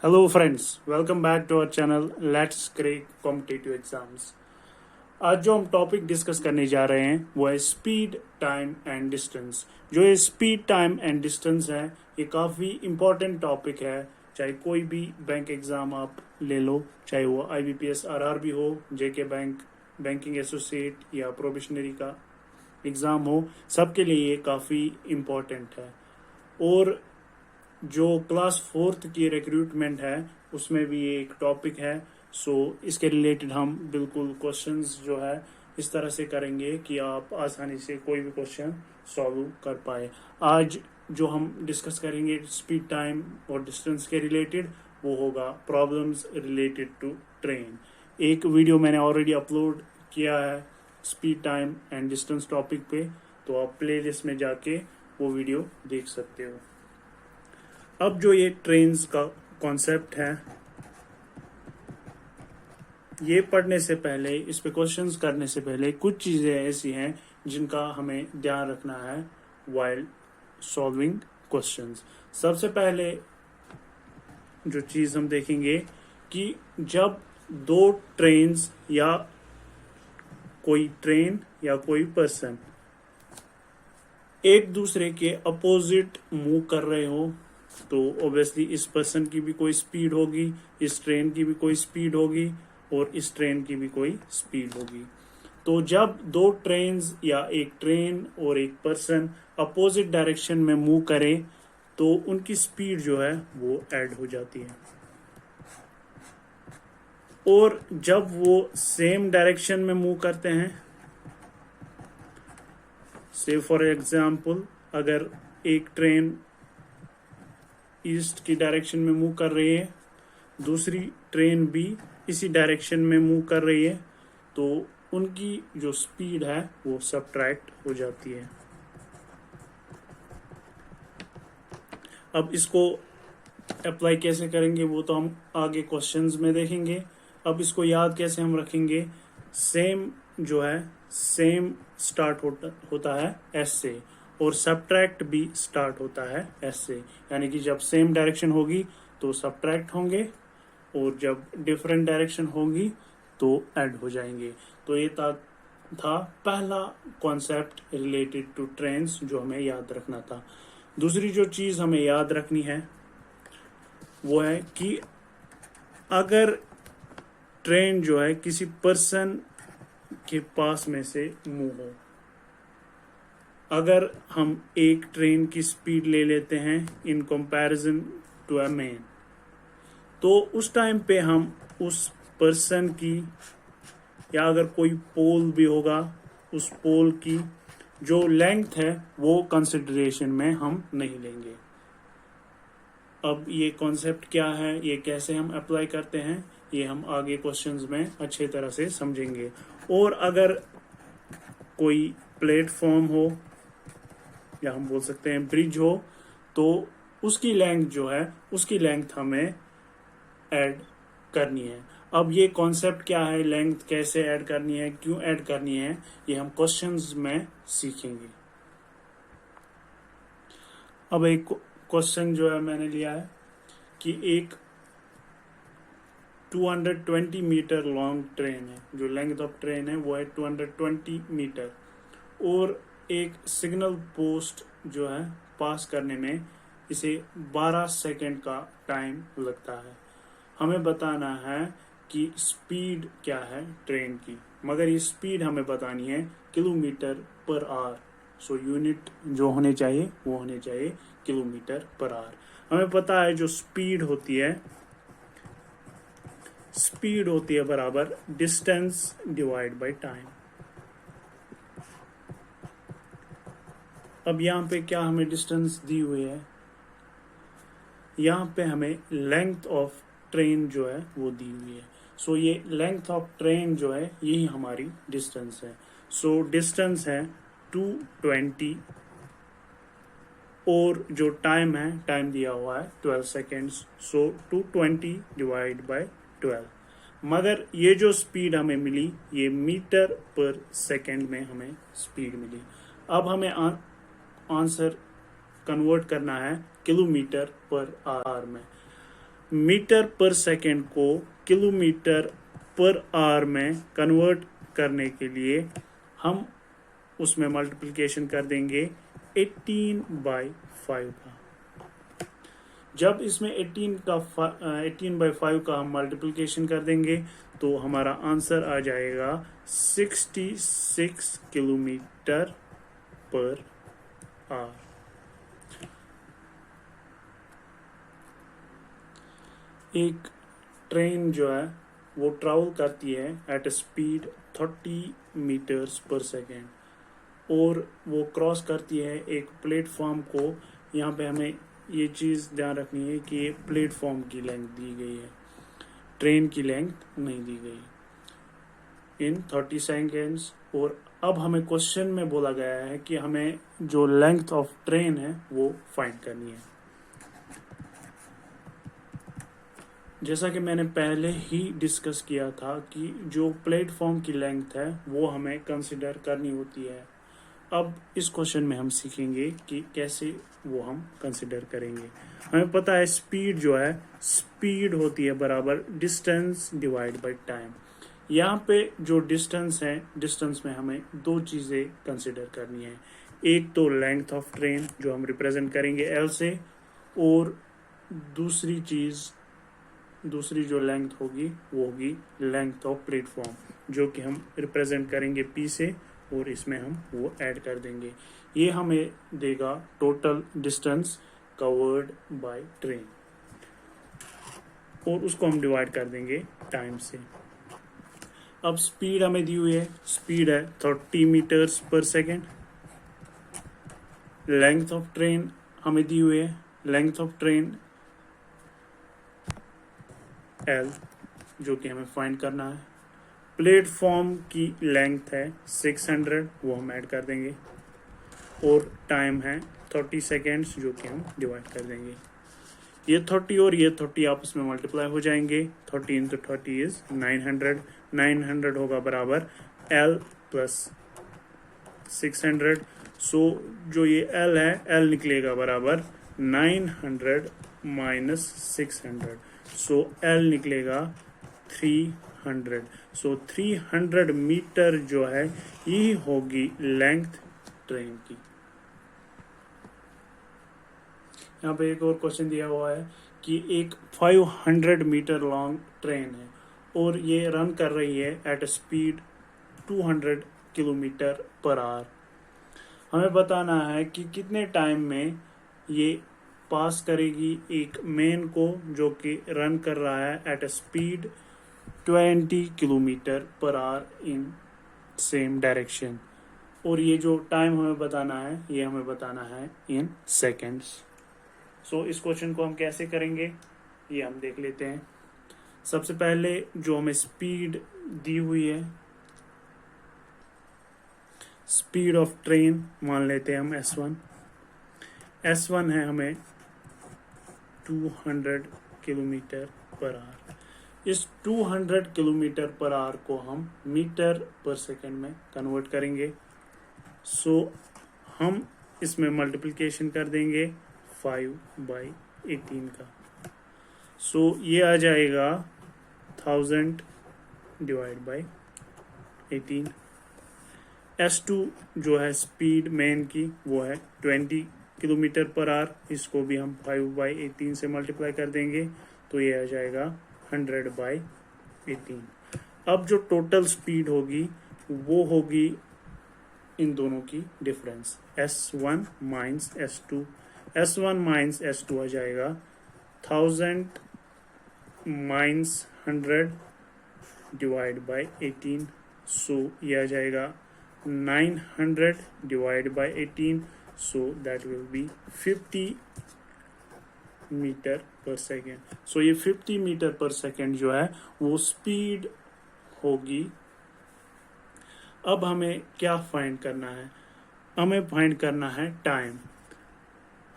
Hello friends, welcome back to our channel let's crack competitive exams. आज जो हम topic discuss करने जा रहे हैं वो है स्पीड, टाइम एंड डिस्टेंस। जो ये स्पीड, टाइम एंड डिस्टेंस है, ये काफ़ी इम्पोर्टेंट टॉपिक है। चाहे कोई भी बैंक एग्ज़ाम आप ले लो, चाहे वो IBPS RRB हो, JK बैंक, बैंकिंग एसोसिएट या प्रोबेशनरी का एग्ज़ाम हो, सबके लिए ये काफ़ी इम्पोर्टेंट है। और जो क्लास फोर्थ की रिक्रूटमेंट है उसमें भी ये एक टॉपिक है। सो इसके रिलेटेड हम बिल्कुल क्वेश्चंस जो है इस तरह से करेंगे कि आप आसानी से कोई भी क्वेश्चन सॉल्व कर पाए। आज जो हम डिस्कस करेंगे स्पीड, टाइम और डिस्टेंस के रिलेटेड, वो होगा प्रॉब्लम्स रिलेटेड टू ट्रेन। एक वीडियो मैंने ऑलरेडी अपलोड किया है speed, time and distance topic पे, तो आप प्लेलिस्ट में जाके वो वीडियो देख सकते हो। अब जो ये ट्रेन्स का कॉन्सेप्ट है, ये पढ़ने से पहले, इस पे क्वेश्चंस करने से पहले कुछ चीज़ें ऐसी हैं जिनका हमें ध्यान रखना है वाइल सॉल्विंग क्वेश्चंस। सबसे पहले जो चीज़ हम देखेंगे कि जब दो ट्रेन्स या कोई ट्रेन या कोई पर्सन एक दूसरे के अपोजिट मूव कर रहे हो, तो ऑब्वियसली इस पर्सन की भी कोई स्पीड होगी, इस ट्रेन की भी कोई स्पीड होगी और इस ट्रेन की भी कोई स्पीड होगी। तो जब दो ट्रेन्स या एक ट्रेन और एक पर्सन अपोजिट डायरेक्शन में मूव करें तो उनकी स्पीड जो है वो ऐड हो जाती है। और जब वो सेम डायरेक्शन में मूव करते हैं, से फॉर एग्जाम्पल अगर एक ट्रेन ईस्ट की डायरेक्शन में मूव कर रही है, दूसरी ट्रेन भी इसी डायरेक्शन में मूव कर रही है, तो उनकी जो स्पीड है वो सब्ट्रैक्ट हो जाती है। अब इसको अप्लाई कैसे करेंगे वो तो हम आगे क्वेश्चंस में देखेंगे। अब इसको याद कैसे हम रखेंगे, सेम जो है सेम स्टार्ट होता है एस से, और सब्ट्रैक्ट भी स्टार्ट होता है एस से। यानी कि जब सेम डायरेक्शन होगी तो सब्ट्रैक्ट होंगे और जब डिफरेंट डायरेक्शन होगी तो ऐड हो जाएंगे। तो ये था पहला कॉन्सेप्ट रिलेटेड टू ट्रेन्स जो हमें याद रखना था। दूसरी जो चीज़ हमें याद रखनी है वो है कि अगर ट्रेन जो है किसी पर्सन के पास में से मूव हो, अगर हम एक ट्रेन की स्पीड ले लेते हैं in comparison to a man, तो उस टाइम पे हम उस पर्सन की, या अगर कोई पोल भी होगा, उस पोल की जो लेंथ है वो कंसिडरेशन में हम नहीं लेंगे। अब ये कॉन्सेप्ट क्या है, ये कैसे हम अप्लाई करते हैं, ये हम आगे क्वेश्चंस में अच्छे तरह से समझेंगे। और अगर कोई प्लेटफॉर्म हो या हम बोल सकते हैं ब्रिज हो, तो उसकी लेंथ जो है, उसकी लेंथ हमें ऐड करनी है। अब ये कॉन्सेप्ट क्या है, लेंथ कैसे ऐड करनी है, क्यों ऐड करनी है, ये हम क्वेश्चंस में सीखेंगे। अब एक क्वेश्चन जो है मैंने लिया है कि एक 220 मीटर लॉन्ग ट्रेन है, जो लेंथ ऑफ ट्रेन है वो है 220 मीटर, और एक सिग्नल पोस्ट जो है पास करने में इसे 12 सेकंड का टाइम लगता है। हमें बताना है कि स्पीड क्या है ट्रेन की, मगर ये स्पीड हमें बतानी है kilometre per our. So unit जो होने चाहिए वो होने चाहिए किलोमीटर पर आवर। हमें पता है जो स्पीड होती है, स्पीड होती है बराबर डिस्टेंस डिवाइड बाय टाइम। अब यहाँ पे क्या हमें डिस्टेंस दी हुई है, यहाँ पे हमें लेंथ ऑफ ट्रेन जो है वो दी हुई है। सो ये लेंथ ऑफ ट्रेन जो है यही हमारी डिस्टेंस है। सो डिस्टेंस है 220, और जो टाइम है, टाइम दिया हुआ है 12 सेकेंड्स। सो 220 डिवाइड बाय 12, मगर ये जो स्पीड हमें मिली ये मीटर पर सेकेंड में हमें स्पीड मिली। अब हमें आंसर कन्वर्ट करना है किलोमीटर पर आवर में। मीटर पर सेकेंड को किलोमीटर पर आवर में कन्वर्ट करने के लिए हम उसमें मल्टीप्लिकेशन कर देंगे 18/5 का। जब इसमें 18/5 का हम मल्टीप्लिकेशन कर देंगे तो हमारा आंसर आ जाएगा 66 किलोमीटर पर आवर। एक ट्रेन जो है वो ट्रैवल करती है एट ए स्पीड 30 मीटर्स पर सेकेंड और वो क्रॉस करती है एक प्लेटफॉर्म को। यहाँ पे हमें ये चीज़ ध्यान रखनी है कि ये प्लेटफॉर्म की लेंथ दी गई है, ट्रेन की लेंथ नहीं दी गई, इन 30 सेकेंड्स। और अब हमें क्वेश्चन में बोला गया है कि हमें जो लेंथ ऑफ ट्रेन है वो फाइंड करनी है। जैसा कि मैंने पहले ही डिस्कस किया था कि जो प्लेटफॉर्म की लेंथ है वो हमें कंसिडर करनी होती है। अब इस क्वेश्चन में हम सीखेंगे कि कैसे वो हम कंसिडर करेंगे। हमें पता है स्पीड जो है, स्पीड होती है बराबर डिस्टेंस डिवाइड बाय टाइम। यहाँ पे जो डिस्टेंस है, डिस्टेंस में हमें दो चीज़ें कंसिडर करनी है। एक तो लेंथ ऑफ ट्रेन जो हम रिप्रेजेंट करेंगे एल से, और दूसरी जो लेंथ होगी वो होगी लेंथ ऑफ प्लेटफॉर्म जो कि हम रिप्रेजेंट करेंगे पी से, और इसमें हम वो ऐड कर देंगे। ये हमें देगा total distance covered by train, और उसको हम डिवाइड कर देंगे टाइम से। अब स्पीड हमें दी हुई है, स्पीड है 30 मीटर्स पर सेकेंड। लेंथ ऑफ ट्रेन हमें दी हुई है, लेंथ ऑफ ट्रेन एल जो कि हमें फाइंड करना है। प्लेटफॉर्म की लेंथ है 600, वो हम ऐड कर देंगे, और टाइम है 30 सेकेंड्स जो कि हम डिवाइड कर देंगे। ये 30 और ये 30 आपस में मल्टीप्लाई हो जाएंगे। 30 इंटू 30 इज 900। 900 होगा बराबर L प्लस 600। सो जो ये L है, L निकलेगा बराबर 900 माइनस 600। सो L निकलेगा 300। सो 300 मीटर जो है ये होगी लेंथ ट्रेन की। यहाँ पे एक और क्वेश्चन दिया हुआ है कि एक 500 मीटर लॉन्ग ट्रेन है और ये रन कर रही है at speed 200 kilometre per hour. हमें बताना है कि कितने टाइम में ये पास करेगी एक मेन को जो कि रन कर रहा है at speed 20 kilometre per hour in same direction. और ये जो टाइम हमें बताना है ये हमें बताना है इन सेकेंड्स। सो इस क्वेश्चन को हम कैसे करेंगे ये हम देख लेते हैं। सबसे पहले जो हमें स्पीड दी हुई है, स्पीड ऑफ ट्रेन मान लेते हैं हम S1। S1 है हमें 200 किलोमीटर पर आवर। इस 200 किलोमीटर पर आवर को हम मीटर पर सेकेंड में कन्वर्ट करेंगे। सो हम इसमें मल्टीप्लिकेशन कर देंगे 5/18 का। सो ये आ जाएगा 1000 डिवाइड बाय 18। S2 जो है स्पीड मेन की वो है 20 किलोमीटर पर आवर। इसको भी हम 5/18 से मल्टीप्लाई कर देंगे तो ये आ जाएगा 100/18। अब जो टोटल स्पीड होगी वो होगी इन दोनों की difference, S1 minus S2। S1 minus S2 आ जाएगा 1000 माइनस 100 डिवाइड बाय 18। सो ये आ जाएगा 900 divide by 18। So that will be 50 metre per second. So ये 50 मीटर पर सेकेंड जो है वो स्पीड होगी। अब हमें क्या फाइंड करना है, हमें फाइंड करना है टाइम।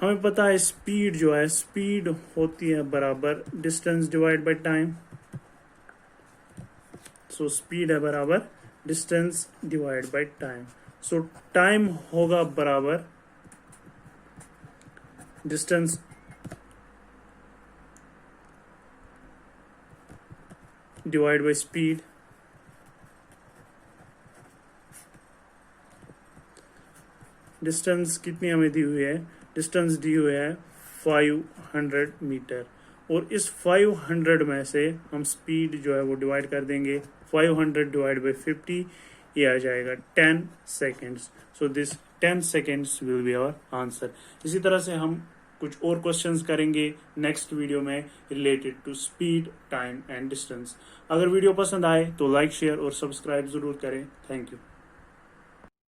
हमें पता है स्पीड जो है, स्पीड होती है बराबर distance divide by time. So speed है बराबर distance divide by time. So time होगा बराबर distance divide by speed, distance कितनी हमें दी हुई है, डिस्टेंस दी हुई है 500 मीटर, और इस 500 में से हम स्पीड जो है वो डिवाइड कर देंगे, 500 डिवाइड बाय 50, ये आ जाएगा 10 seconds. So this 10 seconds will be our answer. इसी तरह से हम कुछ और क्वेश्चंस करेंगे नेक्स्ट वीडियो में related to speed, time and distance. अगर वीडियो पसंद आए तो लाइक, शेयर और सब्सक्राइब जरूर करें। Thank you.